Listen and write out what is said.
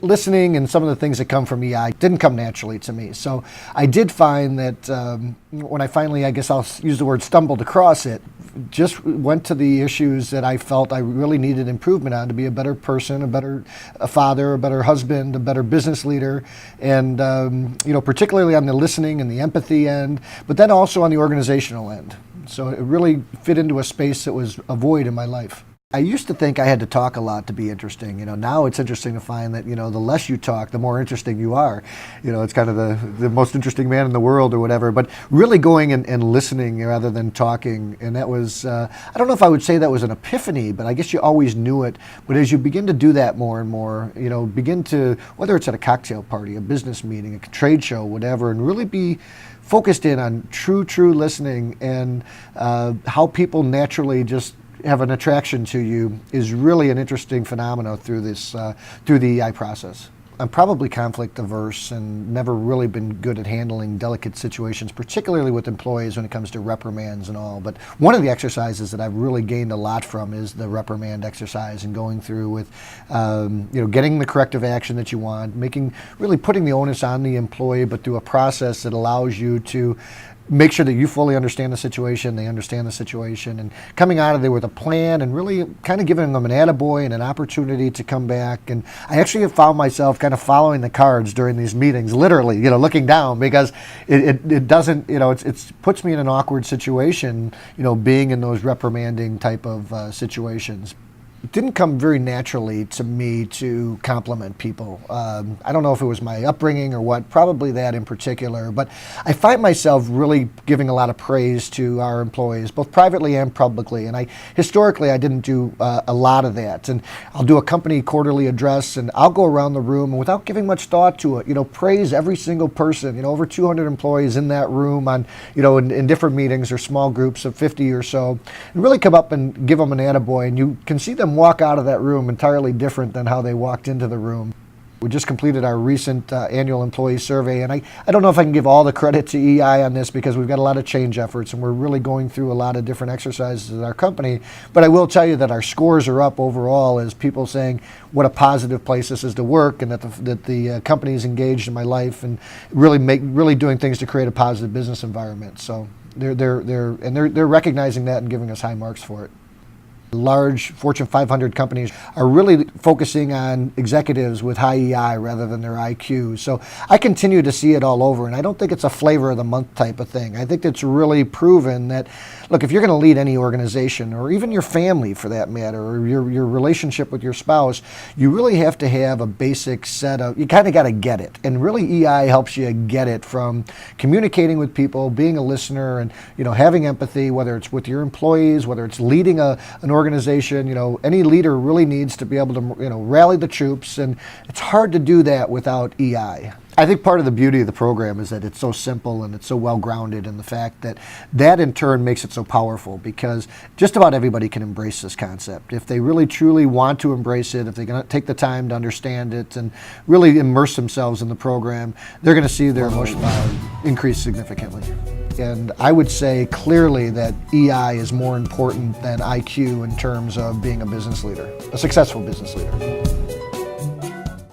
listening and some of the things that come from EI didn't come naturally to me. So I did find that when I finally, I guess I'll use the word stumbled across it, just went to the issues that I felt I really needed improvement on to be a better person, a better father, a better husband, a better business leader, and particularly on the listening and the empathy end, but then also on the organizational end. So it really fit into a space that was a void in my life. I used to think I had to talk a lot to be interesting. Now it's interesting to find that, the less you talk, the more interesting you are. It's kind of the most interesting man in the world or whatever, but really going and listening rather than talking. And that was, I don't know if I would say that was an epiphany, but I guess you always knew it. But as you begin to do that more and more, begin to, whether it's at a cocktail party, a business meeting, a trade show, whatever, and really be focused in on true listening and how people naturally just have an attraction to you is really an interesting phenomenon through the EI process. I'm probably conflict averse and never really been good at handling delicate situations, particularly with employees when it comes to reprimands and all. But one of the exercises that I've really gained a lot from is the reprimand exercise and going through with, getting the corrective action that you want, really putting the onus on the employee, but through a process that allows you to make sure that you fully understand the situation, they understand the situation, and coming out of there with a plan and really kind of giving them an attaboy and an opportunity to come back. And I actually have found myself kind of following the cards during these meetings, literally, looking down, because it doesn't, it puts me in an awkward situation, being in those reprimanding type of situations. It didn't come very naturally to me to compliment people. I don't know if it was my upbringing or what, probably that in particular, but I find myself really giving a lot of praise to our employees, both privately and publicly. And historically, I didn't do a lot of that. And I'll do a company quarterly address and I'll go around the room and without giving much thought to it, praise every single person, over 200 employees in that room on, in different meetings or small groups of 50 or so, and really come up and give them an attaboy. And you can see them walk out of that room entirely different than how they walked into the room. We just completed our recent annual employee survey, and I don't know if I can give all the credit to EI on this because we've got a lot of change efforts and we're really going through a lot of different exercises at our company, but I will tell you that our scores are up overall as people saying what a positive place this is to work and that the company is engaged in my life and really doing things to create a positive business environment. So they're recognizing that and giving us high marks for it. Large Fortune 500 companies are really focusing on executives with high EI rather than their IQ. So I continue to see it all over, and I don't think it's a flavor of the month type of thing. I think it's really proven that, look, if you're going to lead any organization, or even your family for that matter, or your relationship with your spouse, you really have to have a basic set of, you kind of got to get it. And really EI helps you get it from communicating with people, being a listener, and having empathy, whether it's with your employees, whether it's leading an organization, any leader really needs to be able to, rally the troops, and it's hard to do that without EI. I think part of the beauty of the program is that it's so simple and it's so well grounded in the fact that in turn makes it so powerful because just about everybody can embrace this concept. If they really truly want to embrace it, if they're going to take the time to understand it and really immerse themselves in the program, they're going to see their emotional value increase significantly. And I would say clearly that EI is more important than IQ in terms of being a business leader, a successful business leader.